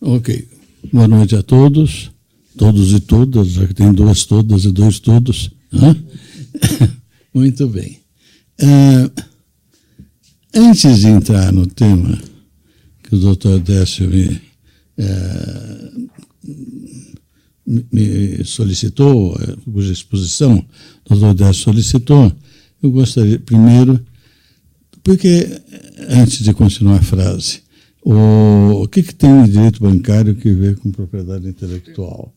Ok. Boa noite a todos e todas, já que tem duas todas e dois todos. Muito bem. Antes de entrar no tema que o doutor Décio me solicitou, cuja exposição o doutor Décio solicitou, eu gostaria, primeiro, porque, antes de continuar a frase, o que tem de direito bancário que ver com propriedade intelectual?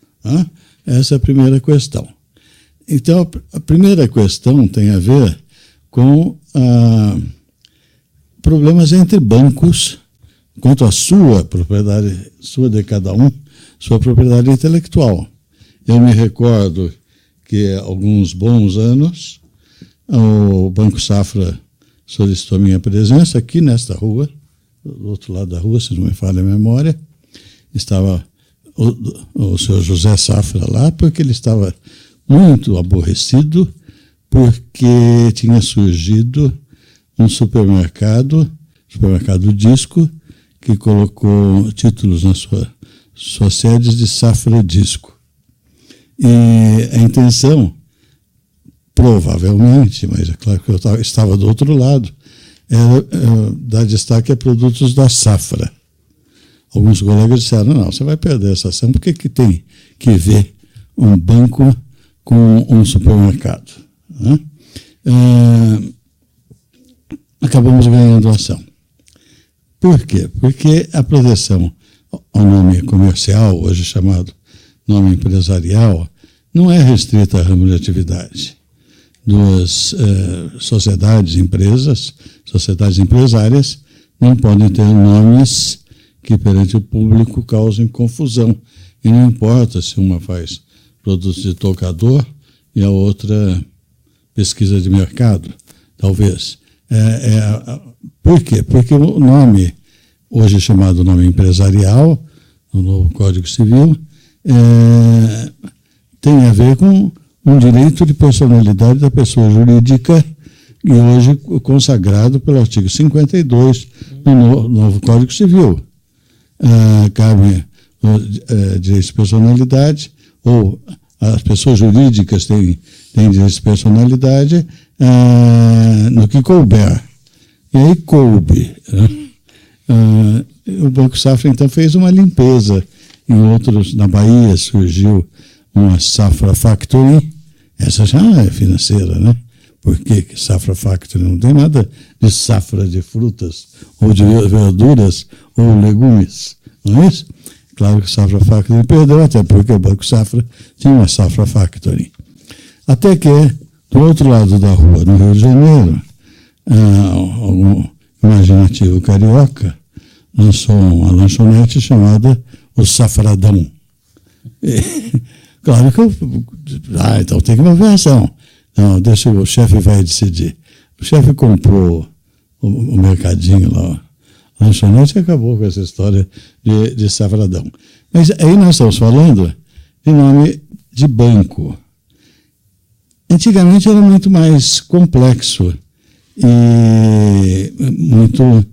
Essa é a primeira questão. Então, a primeira questão tem a ver com problemas entre bancos quanto à sua propriedade, sua de cada um, sua propriedade intelectual. Eu me recordo que há alguns bons anos o Banco Safra solicitou minha presença aqui nesta rua, do outro lado da rua, se não me falha a memória, estava o senhor José Safra lá, porque ele estava muito aborrecido, porque tinha surgido um supermercado Disco, que colocou títulos na sua sede de Safra Disco. E a intenção, provavelmente, mas é claro que eu estava do outro lado, era dar destaque a produtos da Safra. Alguns colegas disseram, não, você vai perder essa ação, por que tem que ver um banco com um supermercado? Acabamos ganhando a ação. Por quê? Porque a proteção ao nome comercial, hoje chamado nome empresarial, não é restrita a ramo de atividade. Duas sociedades empresárias não podem ter nomes que perante o público causem confusão. E não importa se uma faz produtos de tocador e a outra pesquisa de mercado, talvez. Por quê? Porque o nome, hoje chamado nome empresarial, no novo Código Civil, tem a ver com um direito de personalidade da pessoa jurídica e hoje consagrado pelo artigo 52 do novo Código Civil. Cabe direitos de personalidade, ou as pessoas jurídicas têm direitos de personalidade no que couber. E aí coube. O Banco Safra, então, fez uma limpeza. Em outros, na Bahia, surgiu uma Safra Factory. Essa já é financeira, né? Porque Safra Factory não tem nada de safra de frutas, ou de verduras, ou legumes, não é isso? Claro que Safra Factory perdeu, até porque o Banco Safra tinha uma Safra Factory. Até que, do outro lado da rua, no Rio de Janeiro, algum imaginativo carioca lançou uma lanchonete chamada o Safradão. Claro que então tem que haver ação. Não, deixa o chefe vai decidir. O chefe comprou o mercadinho lá, a lanchonete, e acabou com essa história de Safradão. Mas aí nós estamos falando de nome de banco. Antigamente era muito mais complexo e muito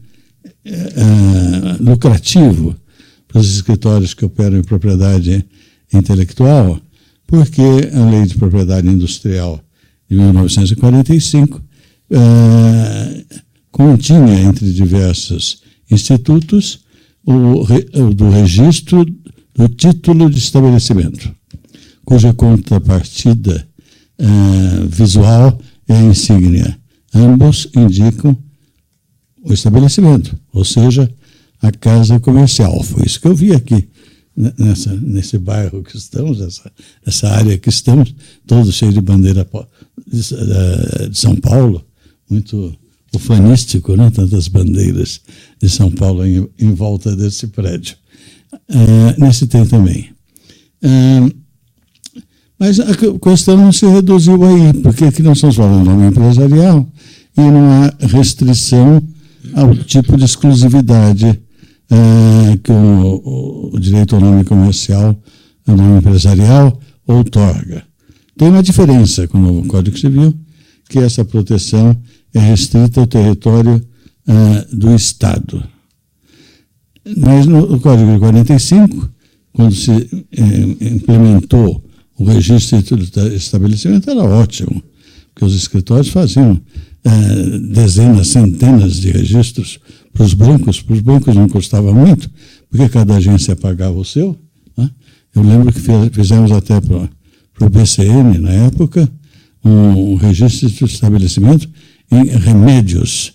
lucrativo para os escritórios que operam em propriedade intelectual, porque a Lei de Propriedade Industrial de 1945 continha, entre diversos institutos, do registro do título de estabelecimento, cuja contrapartida visual é a insígnia. Ambos indicam o estabelecimento, ou seja, a casa comercial. Foi isso que eu vi aqui, nesse bairro que estamos, essa área que estamos, todo cheio de bandeira de São Paulo, muito ufanístico, né? Tantas bandeiras de São Paulo em volta desse prédio. Nesse tem também. Mas a questão não se reduziu aí, porque aqui nós estamos falando de nome empresarial e não há restrição ao tipo de exclusividade que o direito ao nome comercial, ao nome empresarial, outorga. Tem uma diferença com o novo Código Civil, que essa proteção é restrita ao território do Estado. Mas no Código de 45, quando se implementou o registro de estabelecimento, era ótimo, porque os escritórios faziam dezenas, centenas de registros para os bancos não custava muito, porque cada agência pagava o seu. Né? Eu lembro que fizemos até para o BCN, na época, um registro de estabelecimento em Remédios,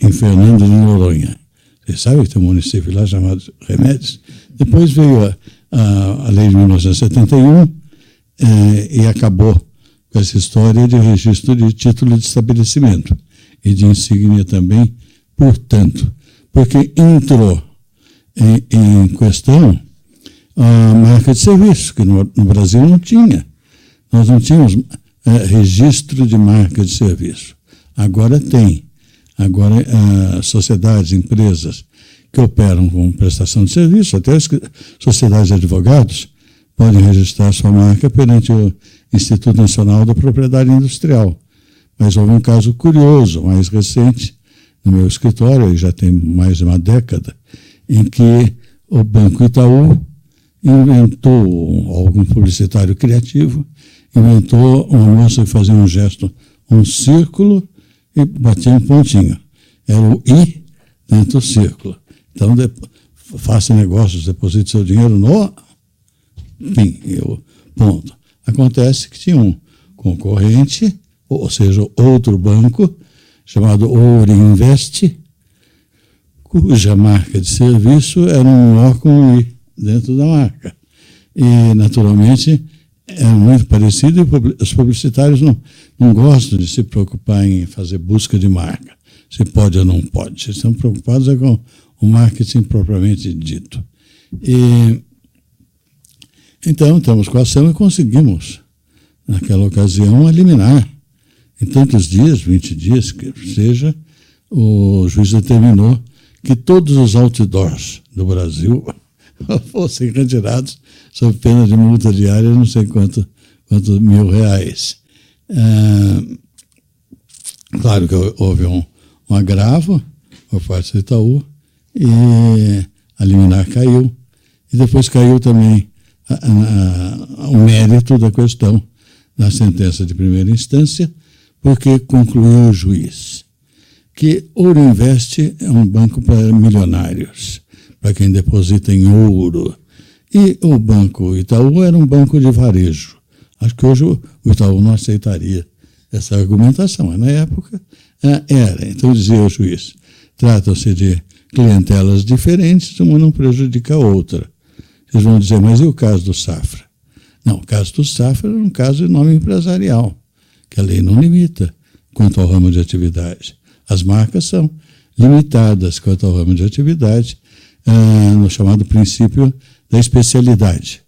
em Fernando de Noronha. Vocês sabem que tem um município lá chamado Remédios? Depois veio a lei de 1971 e acabou com essa história de registro de título de estabelecimento e de insígnia também, portanto, porque entrou em questão a marca de serviço, que no Brasil não tinha. Nós não tínhamos registro de marca de serviço. Agora tem. Agora, sociedades, empresas que operam com prestação de serviço, até as sociedades de advogados, podem registrar sua marca perante o Instituto Nacional da Propriedade Industrial. Mas houve um caso curioso, mais recente, no meu escritório, já tem mais de uma década, em que o Banco Itaú inventou, algum publicitário criativo, inventou uma moça que fazia um gesto, um círculo, e batia um pontinho. Era o I dentro do círculo. Então, faça negócios, deposite seu dinheiro no fim, ponto. Acontece que tinha um concorrente, ou seja, outro banco, chamado Ourinvest, cuja marca de serviço era um O com um I dentro da marca. E, naturalmente, é muito parecido e os publicitários não gostam de se preocupar em fazer busca de marca, se pode ou não pode. Eles estão preocupados com o marketing propriamente dito. Então, estamos com a ação e conseguimos, naquela ocasião, eliminar. Em tantos dias, 20 dias, que seja, o juiz determinou que todos os outdoors do Brasil fossem retirados sob pena de multa diária, não sei quantos R$1.000. Claro que houve um agravo por parte do Itaú e a liminar caiu. E depois caiu também o mérito da questão da sentença de primeira instância, porque concluiu o juiz que Ourinvest é um banco para milionários, para quem deposita em ouro. E o Banco Itaú era um banco de varejo. Acho que hoje o Itaú não aceitaria essa argumentação, mas na época era. Então dizia o juiz, tratam-se de clientelas diferentes, uma não prejudica a outra. Vocês vão dizer, mas e o caso do Safra? Não, o caso do Safra era um caso de nome empresarial, que a lei não limita quanto ao ramo de atividade. As marcas são limitadas quanto ao ramo de atividade, no chamado princípio da especialidade.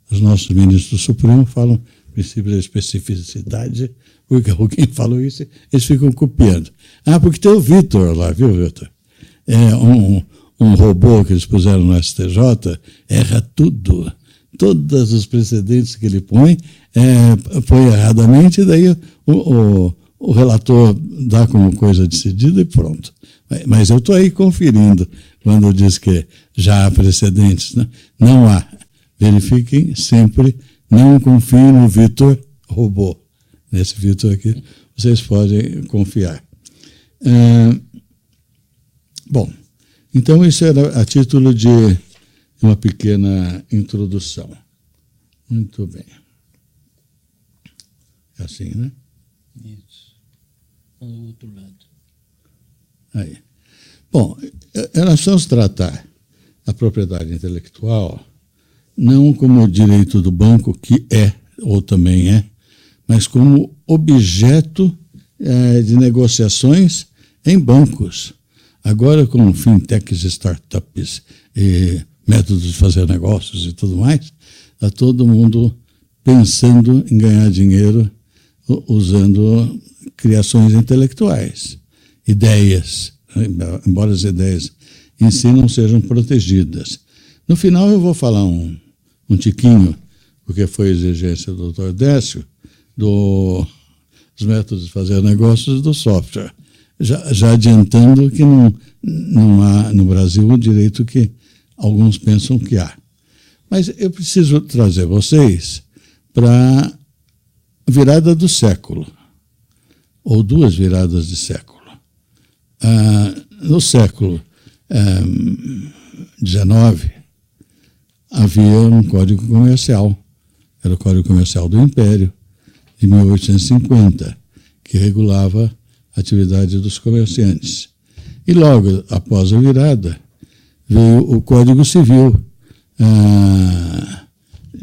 Os nossos ministros do Supremo falam princípio da especificidade, porque alguém falou isso, eles ficam copiando. Porque tem o Vitor lá, viu, Vitor? É um robô que eles puseram no STJ, erra tudo. Todos os precedentes que ele põe erradamente, e daí o relator dá como coisa decidida e pronto. Mas eu estou aí conferindo quando diz que já há precedentes. Né? Não há. Verifiquem sempre, não confiem no Vitor robô. Nesse Vitor aqui, vocês podem confiar. Bom, então isso era a título de uma pequena introdução. Muito bem. É assim, né? Isso. Do outro lado. Aí. Bom, nós vamos tratar a propriedade intelectual não como direito do banco, que é, ou também é, mas como objeto de negociações em bancos. Agora, com fintechs, startups e métodos de fazer negócios e tudo mais, está todo mundo pensando em ganhar dinheiro usando criações intelectuais, ideias, embora as ideias em si não sejam protegidas. No final eu vou falar um tiquinho, porque foi exigência do Dr. Décio, dos métodos de fazer negócios do software. já adiantando que não há no Brasil o direito que alguns pensam que há. Mas eu preciso trazer vocês para a virada do século, ou duas viradas de século. No século XIX, havia um código comercial, era o Código Comercial do Império, de 1850, que regulava a atividade dos comerciantes. E logo após a virada, veio o Código Civil,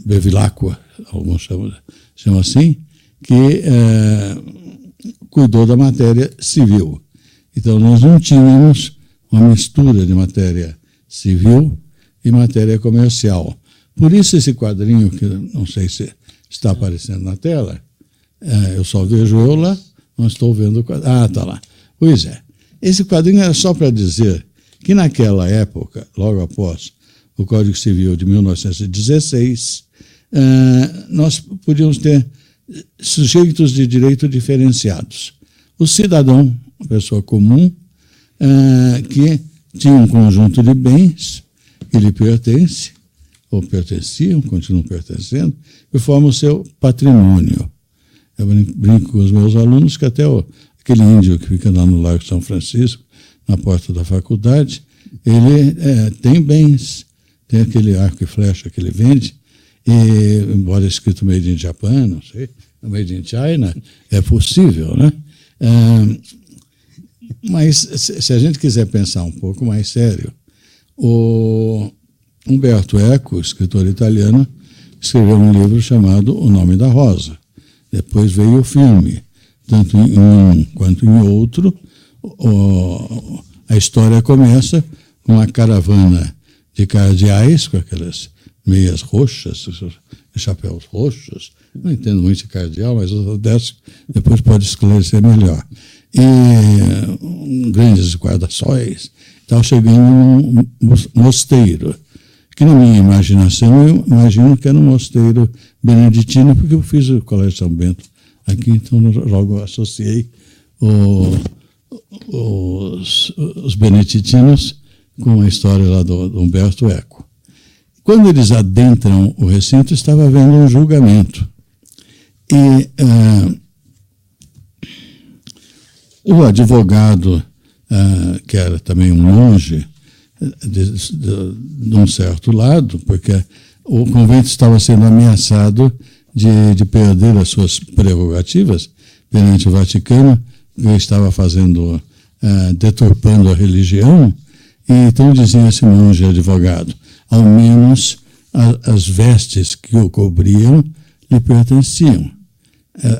Bevilacqua, alguns chamam assim, que cuidou da matéria civil. Então, nós não tínhamos uma mistura de matéria civil e matéria comercial. Por isso, esse quadrinho, que não sei se está aparecendo na tela, eu só vejo eu lá, não estou vendo o quadrinho. Ah, está lá. Pois é. Esse quadrinho era só para dizer que, naquela época, logo após o Código Civil de 1916, nós podíamos ter sujeitos de direito diferenciados. O cidadão, a pessoa comum, que tinha um conjunto de bens que lhe pertence, ou pertenciam, continuam pertencendo, e formam o seu patrimônio. Eu brinco com os meus alunos que até aquele índio que fica lá no Largo São Francisco, na porta da faculdade, ele tem bens, tem aquele arco e flecha que ele vende, e, embora escrito Made in Japan, não sei, Made in China, é possível, né? Mas se a gente quiser pensar um pouco mais sério, o Umberto Eco, escritor italiano, escreveu um livro chamado O Nome da Rosa. Depois veio o filme. Tanto em um quanto em outro, a história começa com uma caravana de cardeais, com aquelas meias roxas, chapéus roxos. Não entendo muito de cardeal, mas o Décio depois pode esclarecer melhor. E grandes guarda-sóis. Estava chegando num mosteiro, que na minha imaginação eu imagino que era um mosteiro beneditino, porque eu fiz o Colégio São Bento aqui, então logo associei os beneditinos com a história lá do Umberto Eco. Quando eles adentram o recinto, estava havendo um julgamento. E o advogado, que era também um monge de um certo lado, porque o convento estava sendo ameaçado de perder as suas prerrogativas perante o Vaticano, que estava deturpando a religião, e então dizia esse monge advogado, ao menos as vestes que o cobriam lhe pertenciam,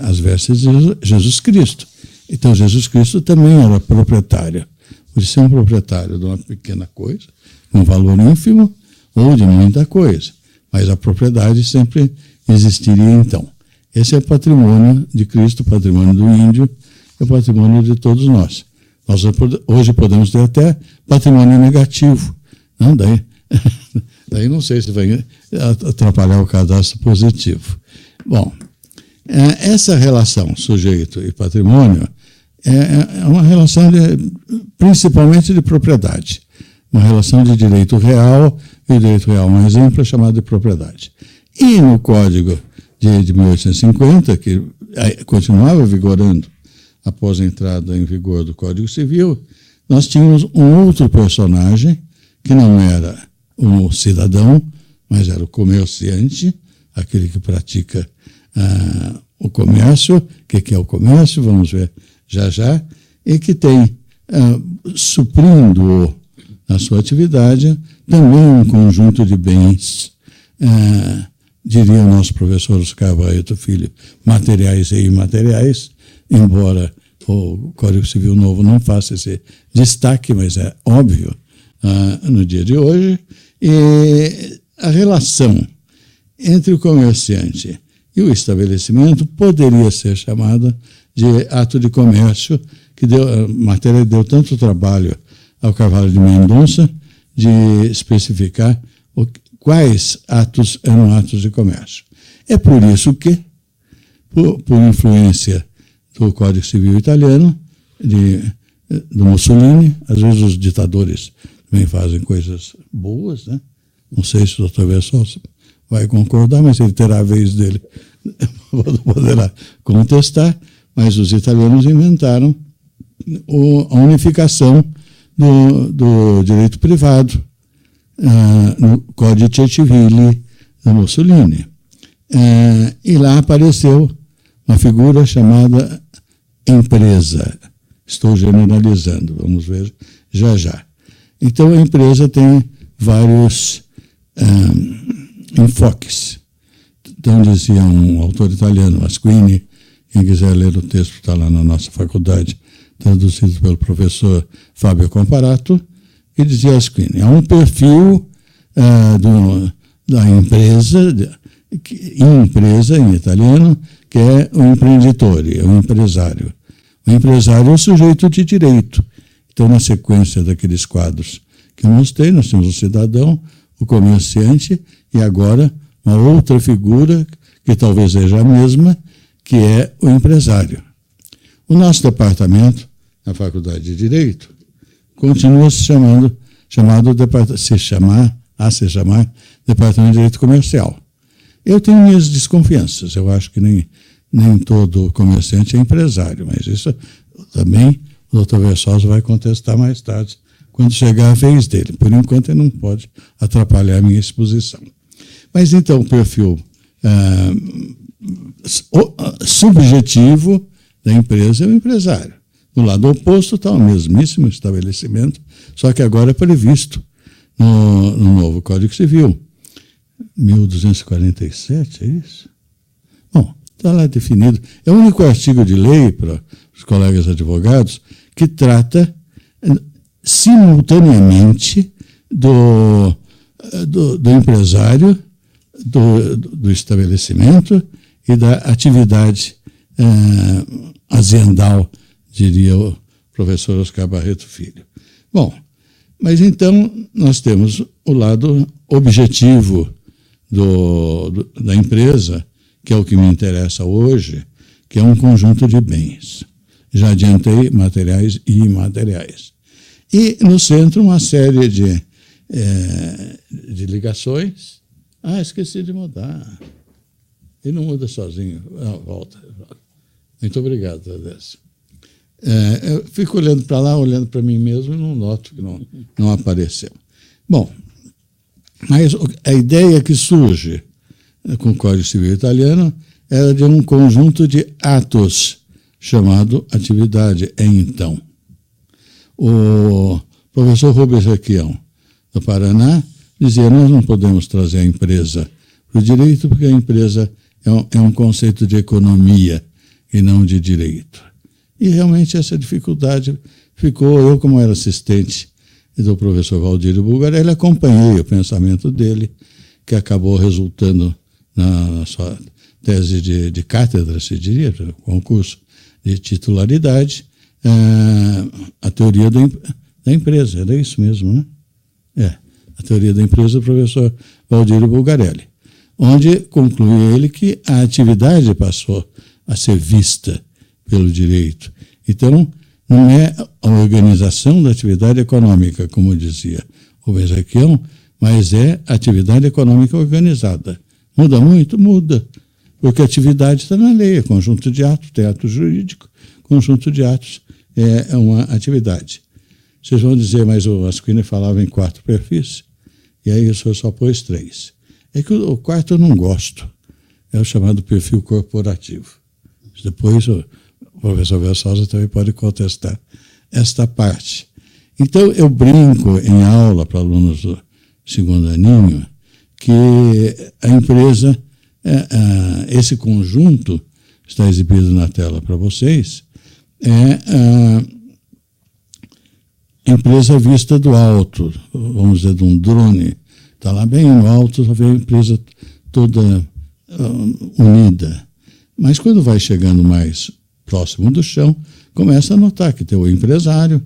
as vestes de Jesus Cristo. Então Jesus Cristo também era proprietário. Pode ser um proprietário de uma pequena coisa, um valor ínfimo, ou de muita coisa, mas a propriedade sempre existiria então. Esse é o patrimônio de Cristo, o patrimônio do índio, é o patrimônio de todos nós. Nós hoje podemos ter até patrimônio negativo. Não? Daí não sei se vai atrapalhar o cadastro positivo. Bom, essa relação sujeito e patrimônio é uma relação principalmente de propriedade. Uma relação de direito real, e o direito real mais amplo é chamado de propriedade. E no Código de 1850, que continuava vigorando após a entrada em vigor do Código Civil, nós tínhamos um outro personagem, que não era o cidadão, mas era o comerciante, aquele que pratica o comércio. O que é o comércio? Vamos ver já, e que tem, suprindo na sua atividade, também um conjunto de bens, diria o nosso professor Oscar Barreto Filho, materiais e imateriais, embora o Código Civil Novo não faça esse destaque, mas é óbvio no dia de hoje. E a relação entre o comerciante e o estabelecimento poderia ser chamada de ato de comércio, que a matéria deu tanto trabalho ao Carvalho de Mendonça de especificar quais atos eram atos de comércio. É por isso que, por influência do Código Civil italiano, de do Mussolini. Às vezes os ditadores também fazem coisas boas, né? Não sei se o Dr. Versosa vai concordar, mas ele terá a vez dele, poderá contestar. Mas os italianos inventaram a unificação do direito privado no Codice Civile do Mussolini. E lá apareceu uma figura chamada empresa. Estou generalizando, vamos ver já. Então, a empresa tem vários enfoques. Então, dizia um autor italiano, Masquini, quem quiser ler o texto está lá na nossa faculdade, traduzido pelo professor Fábio Comparato, que dizia Masquini, há um perfil da empresa, empresa em italiano, que é o imprenditore, o empresário. O empresário é o sujeito de direito. Então, na sequência daqueles quadros que eu mostrei, nós temos o cidadão, o comerciante e agora uma outra figura, que talvez seja a mesma, que é o empresário. O nosso departamento, na Faculdade de Direito, continua se chamar Departamento de Direito Comercial. Eu tenho minhas desconfianças, eu acho que nem todo comerciante é empresário, mas isso também o Dr. Versosa vai contestar mais tarde, quando chegar a vez dele. Por enquanto, ele não pode atrapalhar a minha exposição. Mas então, o perfil subjetivo da empresa é o empresário. Do lado oposto está o mesmíssimo estabelecimento, só que agora é previsto no novo Código Civil. 1247, é isso? Bom, está lá definido. É o único artigo de lei para os colegas advogados que trata simultaneamente do empresário, do estabelecimento e da atividade aziendal, diria o professor Oscar Barreto Filho. Bom, mas então nós temos o lado objetivo da empresa, que é o que me interessa hoje, que é um conjunto de bens. Já adiantei, materiais e imateriais. E no centro uma série de ligações. Esqueci de mudar. Ele não muda sozinho. Volta. Muito obrigado, Tadeu. Eu fico olhando para lá, olhando para mim mesmo e não noto que não apareceu. Bom, mas a ideia que surge com o Código Civil italiano era de um conjunto de atos chamado atividade então. O professor Rubens Requião, do Paraná, dizia: nós não podemos trazer a empresa para o direito porque a empresa é um conceito de economia e não de direito. E realmente essa dificuldade ficou. Eu, como era assistente do professor Valdir Bulgarelli, acompanhei o pensamento dele, que acabou resultando na sua tese de cátedra, se diria, concurso de titularidade, a teoria da empresa. Era isso mesmo, né? A teoria da empresa do professor Valdir Bulgarelli, onde conclui ele que a atividade passou a ser vista pelo direito. Então, não é a organização da atividade econômica, como dizia o Requião, mas é a atividade econômica organizada. Muda muito? Muda. Porque a atividade está na lei, é conjunto de atos, tem ato jurídico, conjunto de atos é uma atividade. Vocês vão dizer, mas o Masquini falava em 4 perfis, e aí o senhor só pôs 3. É que o quarto eu não gosto, é o chamado perfil corporativo. Depois o professor Versosa também pode contestar esta parte. Então, eu brinco em aula para alunos do segundo aninho que a empresa, esse conjunto, está exibido na tela para vocês, é a empresa vista do alto, vamos dizer, de um drone. Está lá bem no alto, só vê a empresa toda unida. Mas quando vai chegando mais próximo do chão, começa a notar que tem o empresário,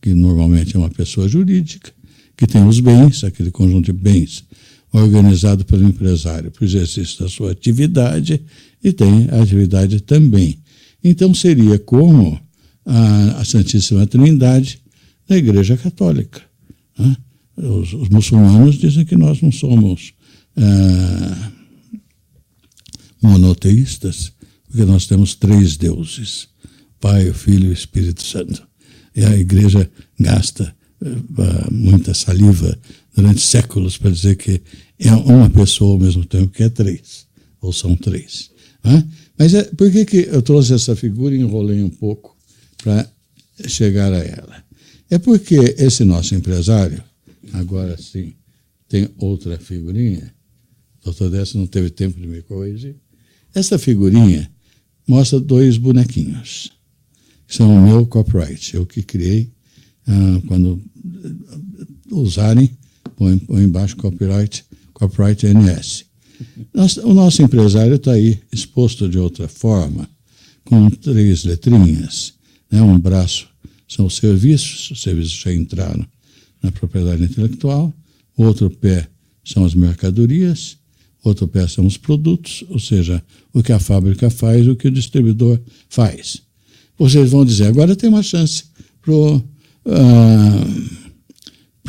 que normalmente é uma pessoa jurídica, que tem os bens, aquele conjunto de bens organizado pelo empresário para o exercício da sua atividade, e tem a atividade também. Então seria como a Santíssima Trindade da Igreja Católica. Né? Os muçulmanos dizem que nós não somos monoteístas, porque nós temos 3 deuses, Pai, o Filho e o Espírito Santo. E a Igreja gasta muita saliva durante séculos para dizer que é uma pessoa ao mesmo tempo que é 3, ou são 3. Né? Mas por que eu trouxe essa figura e enrolei um pouco para chegar a ela? É porque esse nosso empresário, agora sim, tem outra figurinha, o Dr. Décio não teve tempo de me corrigir. Essa figurinha mostra 2 bonequinhos, que são o meu copyright, eu que criei. Quando usarem, põe embaixo copyright NS. O nosso empresário está aí exposto de outra forma, com 3 letrinhas, né? Um braço são os serviços já entraram na propriedade intelectual, o outro pé são as mercadorias, outro pé são os produtos, ou seja, o que a fábrica faz, o que o distribuidor faz. Vocês vão dizer, agora tem uma chance para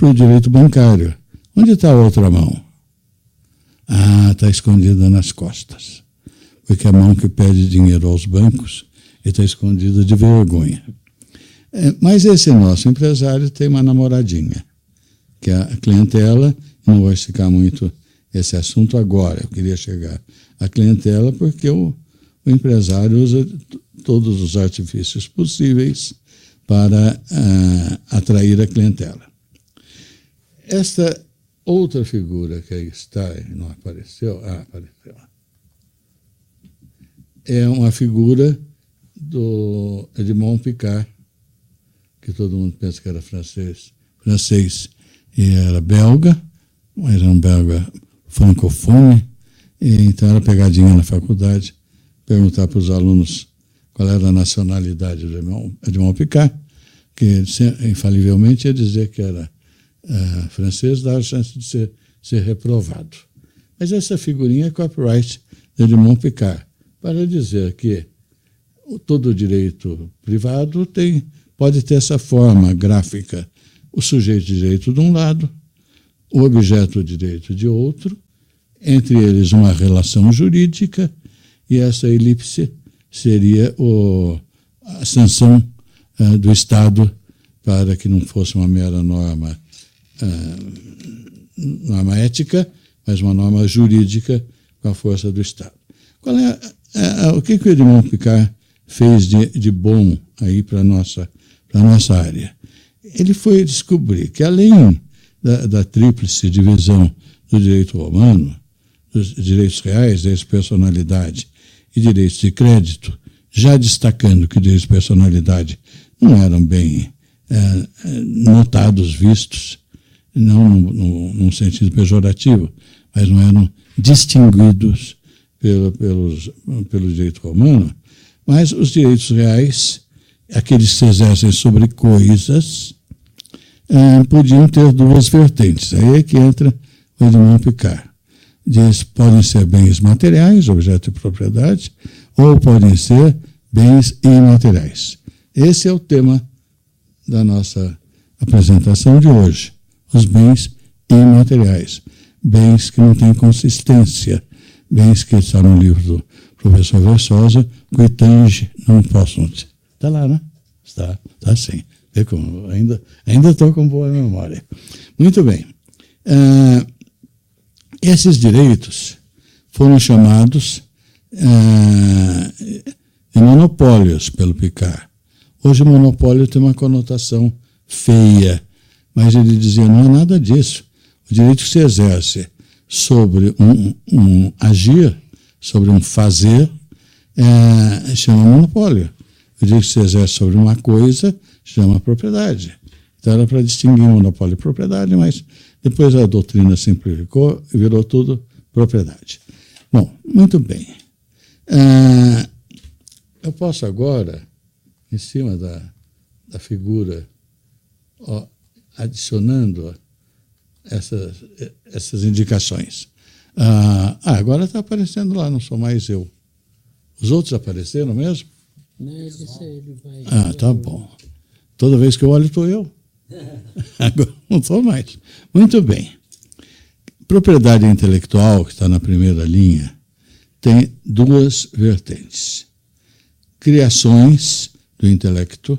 o direito bancário. Onde está a outra mão? Está escondida nas costas. Porque a mão que pede dinheiro aos bancos está escondida de vergonha. Mas esse nosso empresário tem uma namoradinha, que é a clientela. Não vou esticar muito esse assunto agora. Eu queria chegar à clientela porque o empresário usa todos os artifícios possíveis para atrair a clientela. Esta outra figura que aí está, não apareceu? Apareceu. É uma figura do Edmond Picard, que todo mundo pensa que era francês e era belga, mas era um belga francofone, e então era pegadinha na faculdade, perguntar para os alunos qual era a nacionalidade do Edmond Picard, que infalivelmente ia dizer que era francês, dava a chance de ser reprovado. Mas essa figurinha é copyright de Edmond Picard, para dizer que todo direito privado pode ter essa forma gráfica, o sujeito de direito de um lado, o objeto de direito de outro, entre eles uma relação jurídica, e essa elipse seria a sanção do Estado para que não fosse uma mera norma ética, mas uma norma jurídica com a força do Estado. O que o Edmond Picard fez de bom aí para a nossa área? Ele foi descobrir que, além da tríplice divisão do direito romano, dos direitos reais, direitos de personalidade e direitos de crédito, já destacando que direitos de personalidade não eram bem notados, vistos, não num sentido pejorativo, mas não eram distinguidos pelo direito romano, mas os direitos reais, aqueles que se exercem sobre coisas, podiam ter 2 vertentes. Aí é que entra o Edmond Picard. Diz, podem ser bens materiais, objeto de propriedade, ou podem ser bens imateriais. Esse é o tema da nossa apresentação de hoje. Os bens imateriais. Bens que não têm consistência. Bens que estão no livro do professor Versosa, Coitange, não possam... Está lá, né? Está sim. Vê como ainda estou com boa memória. Muito bem. Esses direitos foram chamados de monopólios pelo Picard. Hoje o monopólio tem uma conotação feia, mas ele dizia, não é nada disso. O direito que se exerce sobre um agir, sobre um fazer, chama monopólio. O direito que se exerce sobre uma coisa chama propriedade. Então era para distinguir monopólio e propriedade, mas depois a doutrina simplificou e virou tudo propriedade. Bom, muito bem. Eu posso agora, em cima da figura, adicionando essas indicações. Agora está aparecendo lá, não sou mais eu. Os outros apareceram mesmo? Não, ele vai. Ah, tá bom. Toda vez que eu olho, estou eu. Agora não estou mais. Muito bem. Propriedade intelectual, que está na primeira linha, tem duas vertentes. Criações do intelecto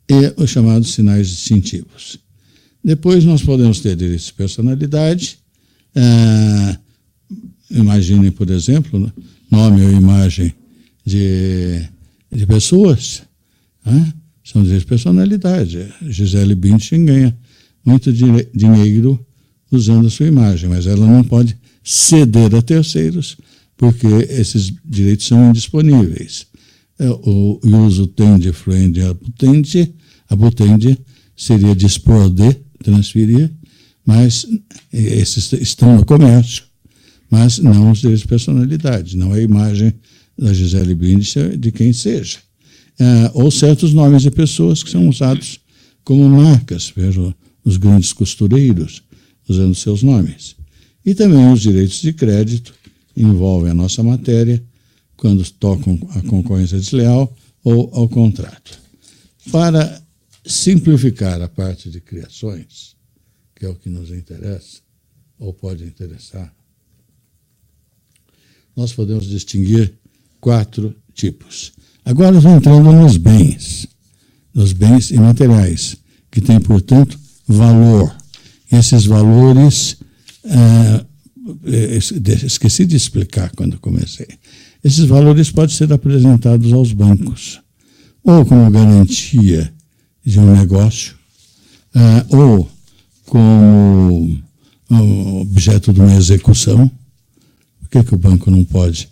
e os chamados sinais distintivos. Depois nós podemos ter direitos de personalidade. Imaginem, por exemplo, nome ou imagem de pessoas. São direitos de personalidade. Gisele Bündchen ganha muito dinheiro usando a sua imagem, mas ela não pode ceder a terceiros, porque esses direitos são indisponíveis. O uso tende, fluendi, abutendi seria dispor de, transferir, mas esses estão no comércio, mas não os direitos de personalidade, não a imagem da Gisele Bündchen de quem seja. Ou certos nomes de pessoas que são usados como marcas, veja os grandes costureiros usando seus nomes. E também os direitos de crédito envolvem a nossa matéria quando tocam a concorrência desleal ou ao contrato. Para simplificar a parte de criações, que é o que nos interessa, ou pode interessar, nós podemos distinguir 4 tipos. Agora estou entrando nos bens imateriais, que têm, portanto, valor. Esses valores, esqueci de explicar quando comecei, esses valores podem ser apresentados aos bancos, ou como garantia de um negócio, ou como objeto de uma execução. Por que o banco não pode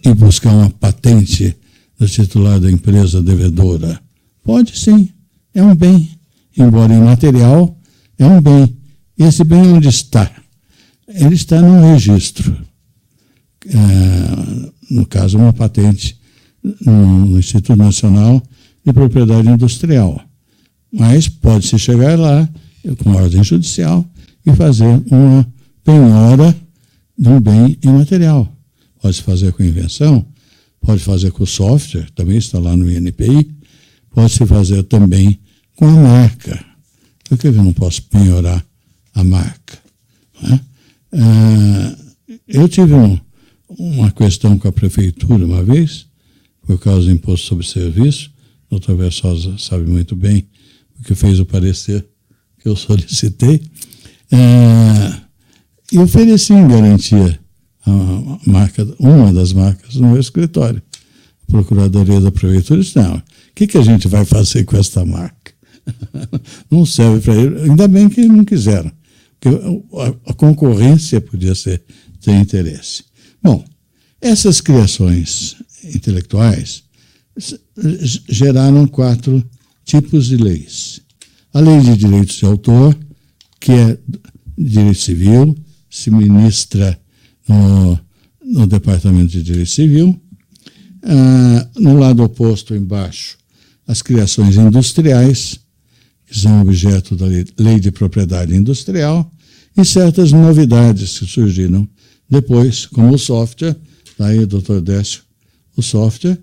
ir buscar uma patente do titular da empresa devedora? Pode sim, é um bem. Embora imaterial, é um bem. Esse bem onde está? Ele está num registro. No caso, uma patente no Instituto Nacional de Propriedade Industrial. Mas pode-se chegar lá, com ordem judicial, e fazer uma penhora de um bem imaterial. Pode-se fazer com invenção, pode fazer com software, também está lá no INPI, pode-se fazer também com a marca. Por que eu não posso penhorar a marca? Eu tive uma questão com a prefeitura uma vez, por causa do imposto sobre serviço. O doutor Versosa sabe muito bem o que fez o parecer que eu solicitei. E ofereci em garantia uma das marcas no meu escritório. A Procuradoria da Prefeitura disse, não, o que a gente vai fazer com esta marca? Não serve para ele. Ainda bem que não quiseram, porque a concorrência podia ter interesse. Bom, essas criações intelectuais geraram 4 tipos de leis. A lei de direitos de autor, que é direito civil, se ministra no Departamento de Direito Civil. No lado oposto, embaixo, as criações industriais, que são objeto da Lei de Propriedade Industrial, e certas novidades que surgiram depois, como o software, está aí, doutor Décio, o software,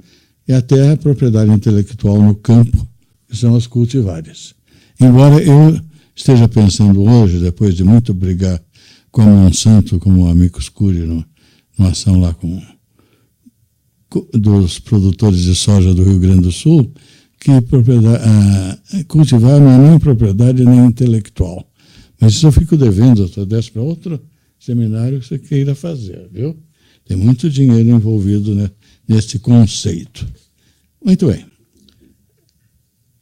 e até a propriedade intelectual no campo, que são as cultivares. Embora eu esteja pensando hoje, depois de muito brigar com a Monsanto, como o amicus curiae, numa ação lá dos produtores de soja do Rio Grande do Sul, que cultivar não é nem propriedade nem intelectual. Mas isso eu fico devendo, doutor Décio, para outro seminário que você queira fazer, viu? Tem muito dinheiro envolvido, né, neste conceito. Muito bem.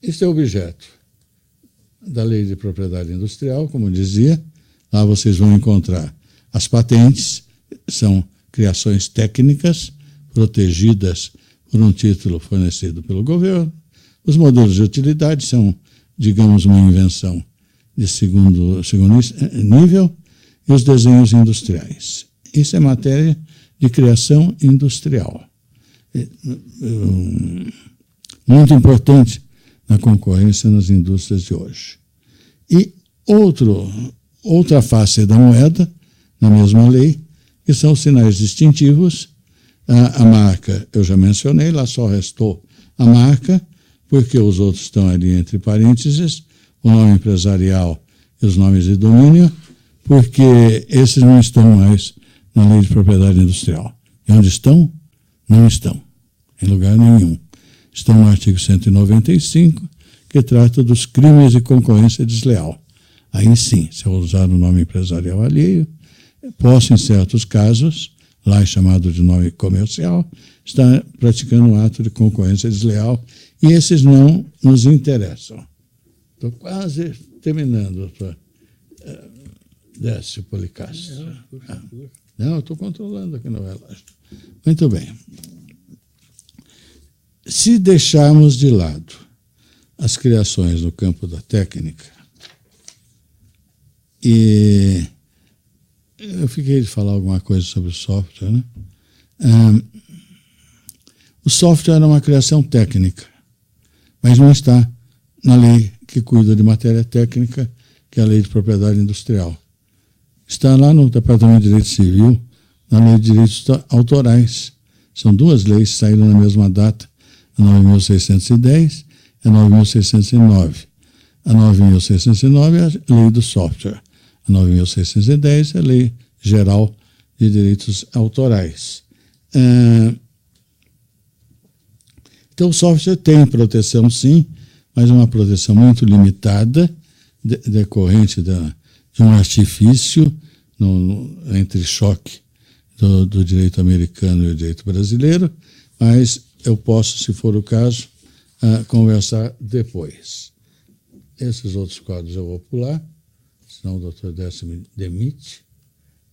Este é o objeto da Lei de Propriedade Industrial, como eu dizia. Lá vocês vão encontrar as patentes, são criações técnicas protegidas por um título fornecido pelo governo. Os modelos de utilidade são, digamos, uma invenção de segundo nível, e os desenhos industriais. Isso é matéria de criação industrial. Muito importante na concorrência nas indústrias de hoje. E outra face da moeda, na mesma lei, que são os sinais distintivos, A marca eu já mencionei, lá só restou a marca, porque os outros estão ali entre parênteses, o nome empresarial e os nomes de domínio, porque esses não estão mais na Lei de Propriedade Industrial. E onde estão? Não estão, em lugar nenhum. Estão no artigo 195, que trata dos crimes de concorrência desleal. Aí sim, se eu usar o nome empresarial alheio, posso, em certos casos, lá é chamado de nome comercial, estar praticando um ato de concorrência desleal, e esses não nos interessam. Estou quase terminando. Desce o Policastro. Não, eu estou controlando aqui no relógio. Muito bem. Se deixarmos de lado as criações no campo da técnica, e eu fiquei de falar alguma coisa sobre o software, né? O software é uma criação técnica, mas não está na lei que cuida de matéria técnica, que é a Lei de Propriedade Industrial. Está lá no Departamento de Direito Civil, na Lei de Direitos Autorais. São duas leis que saíram na mesma data, a 9.610 e a 9.609. A 9.609 é a Lei do Software. A 9.610 é a Lei Geral de Direitos Autorais. Então, o software tem proteção, sim, mas uma proteção muito limitada, decorrente de um artifício entre choque do direito americano e o direito brasileiro, mas eu posso, se for o caso, conversar depois. Esses outros quadros eu vou pular, senão o doutor Décio me demite.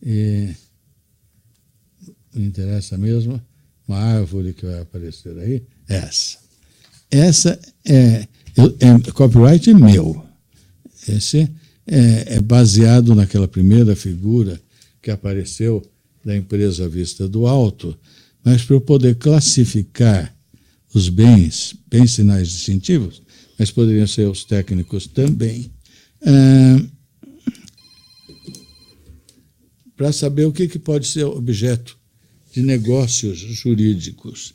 E me interessa mesmo uma árvore que vai aparecer aí, essa. Essa é copyright meu. Esse é baseado naquela primeira figura que apareceu da empresa vista do alto, mas para eu poder classificar os bens sinais distintivos, mas poderiam ser os técnicos também, para saber o que pode ser objeto de negócios jurídicos.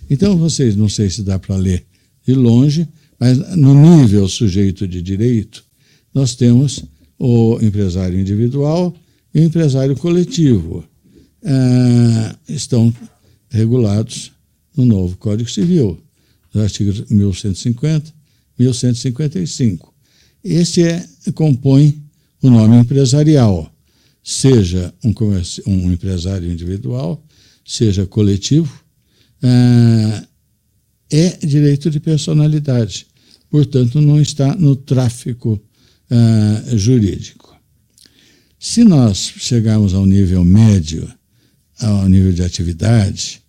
Então, vocês, não sei se dá para ler de longe, mas no nível sujeito de direito, nós temos o empresário individual e o empresário coletivo. Estão regulados no novo Código Civil, nos artigos 1150 e 1155. Esse compõe o nome empresarial, seja um empresário individual, seja coletivo, é direito de personalidade, portanto, não está no tráfico jurídico. Se nós chegarmos ao nível médio, ao nível de atividade,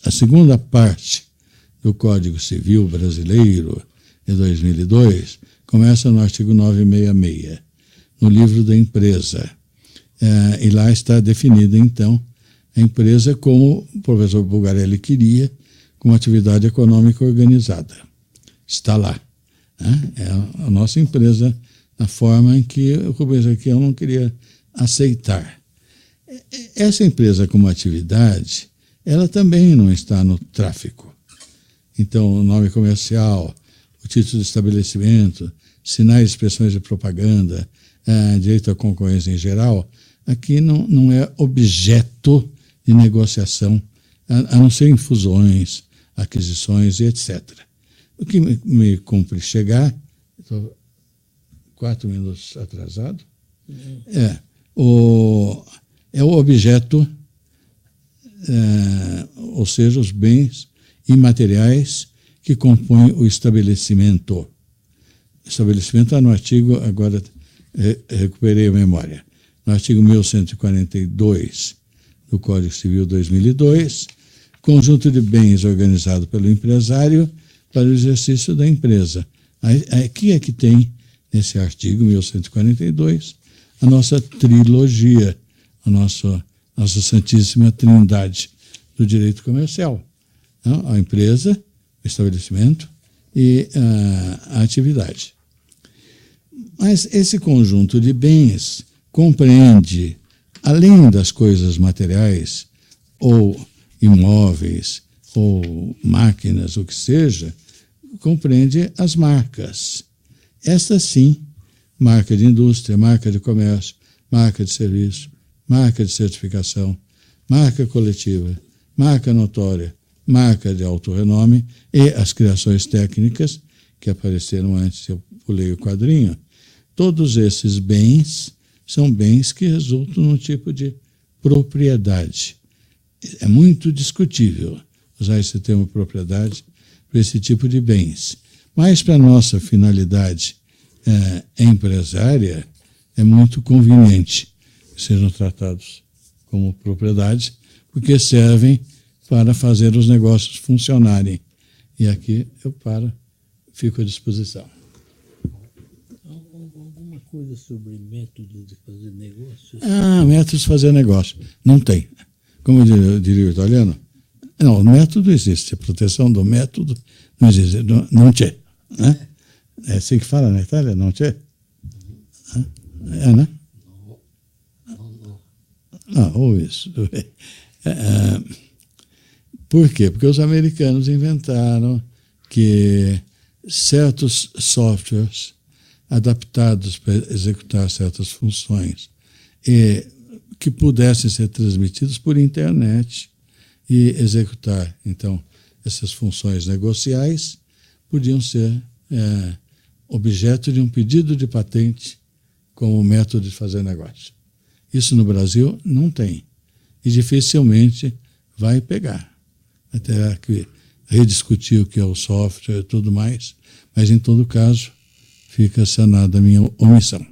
a segunda parte do Código Civil brasileiro, de 2002, começa no artigo 966, no livro da empresa. E lá está definida, então, a empresa como o professor Bulgarelli queria, como atividade econômica organizada. Está lá. É a nossa empresa, na forma em que o Rubens aqui eu não queria aceitar. Essa empresa como atividade, ela também não está no tráfico. Então, o nome comercial, o título de estabelecimento, sinais e expressões de propaganda, direito à concorrência em geral, aqui não é objeto de negociação, a não ser em fusões, aquisições e etc. O que me cumpre chegar, estou 4 minutos atrasado, é o objeto, ou seja, os bens imateriais que compõem o estabelecimento. O estabelecimento está no artigo, agora recuperei a memória, no artigo 1142 do Código Civil 2002, conjunto de bens organizado pelo empresário para o exercício da empresa. Aqui é que tem, nesse artigo 1142, a nossa trilogia, a nossa santíssima trindade do direito comercial. Então, a empresa, o estabelecimento e a atividade. Mas esse conjunto de bens compreende, além das coisas materiais ou imóveis ou máquinas, o que seja, compreende as marcas. Esta sim, marca de indústria, marca de comércio, marca de serviço, marca de certificação, marca coletiva, marca notória, marca de alto renome e as criações técnicas que apareceram antes, eu pulei o quadrinho. Todos esses bens são bens que resultam num tipo de propriedade. É muito discutível usar esse termo propriedade para esse tipo de bens. Mas para a nossa finalidade empresária, é muito conveniente que sejam tratados como propriedade, porque servem para fazer os negócios funcionarem. E aqui eu fico à disposição. Alguma coisa sobre método de fazer negócios? Métodos de fazer negócio. Não tem. Como diria o italiano, não, o método existe. A proteção do método não existe. Não c'è. Né? É assim que fala na Itália? Não c'è? Né? Ou isso. Por quê? Porque os americanos inventaram que certos softwares adaptados para executar certas funções e que pudessem ser transmitidos por internet e executar, então, essas funções negociais podiam ser objeto de um pedido de patente como método de fazer negócio. Isso no Brasil não tem e dificilmente vai pegar. Vai ter que rediscutir o que é o software e tudo mais, mas em todo caso fica sanada a minha omissão.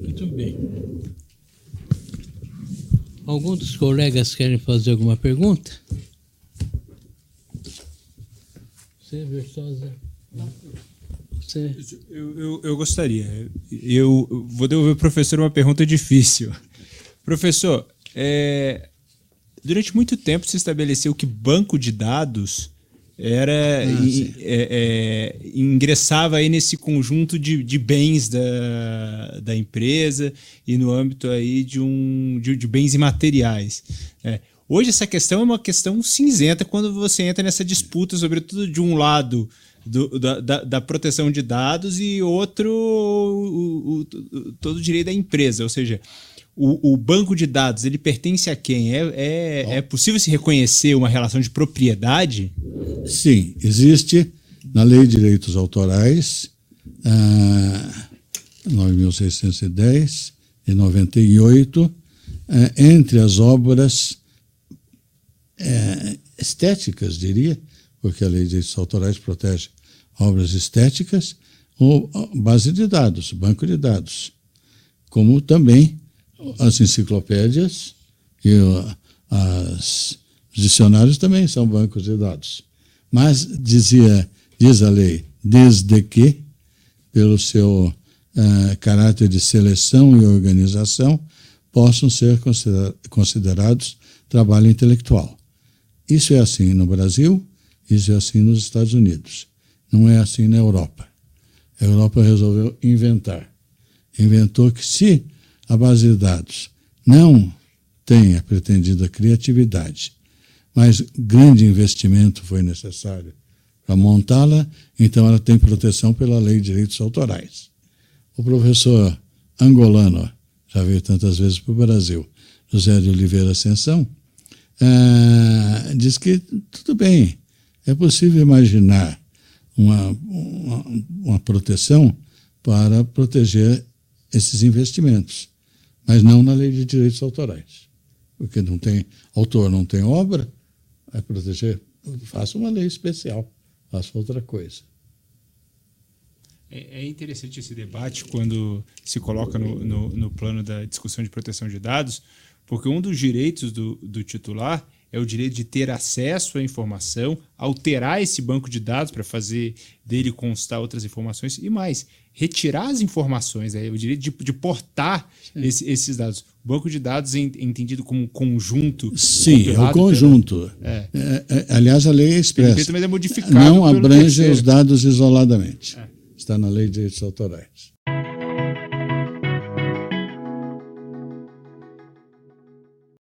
Muito bem. Algum dos colegas querem fazer alguma pergunta? Você, Versosa? Você? Eu gostaria. Eu vou devolver ao professor uma pergunta difícil. Professor, durante muito tempo se estabeleceu que banco de dados ingressava aí nesse conjunto de bens da empresa e no âmbito aí de bens imateriais. Hoje essa questão é uma questão cinzenta quando você entra nessa disputa, sobretudo de um lado da proteção de dados e outro todo o direito da empresa, ou seja, o banco de dados, ele pertence a quem? É possível se reconhecer uma relação de propriedade? Sim, existe na Lei de Direitos Autorais, 9.610 e 98, entre as obras estéticas, diria, porque a Lei de Direitos Autorais protege obras estéticas, ou base de dados, banco de dados, como também as enciclopédias e os dicionários também são bancos de dados. Mas diz a lei, desde que, pelo seu caráter de seleção e organização, possam ser considerados trabalho intelectual. Isso é assim no Brasil, isso é assim nos Estados Unidos. Não é assim na Europa. A Europa resolveu inventou que se a base de dados não tem a pretendida criatividade, mas grande investimento foi necessário para montá-la, então ela tem proteção pela Lei de Direitos Autorais. O professor angolano, já veio tantas vezes para o Brasil, José de Oliveira Ascensão, diz que tudo bem, é possível imaginar uma proteção para proteger esses investimentos, mas não na Lei de Direitos Autorais, porque não tem autor, não tem obra, vai proteger, faça uma lei especial, faça outra coisa. É interessante esse debate quando se coloca no plano da discussão de proteção de dados, porque um dos direitos do titular é o direito de ter acesso à informação, alterar esse banco de dados para fazer dele constar outras informações e mais, retirar as informações, o direito de portar esses dados. O banco de dados é entendido como um conjunto. Sim, é o conjunto. Aliás, a lei é expressa. Mas é modificado não abrange os dados isoladamente. Está na Lei de Direitos Autorais.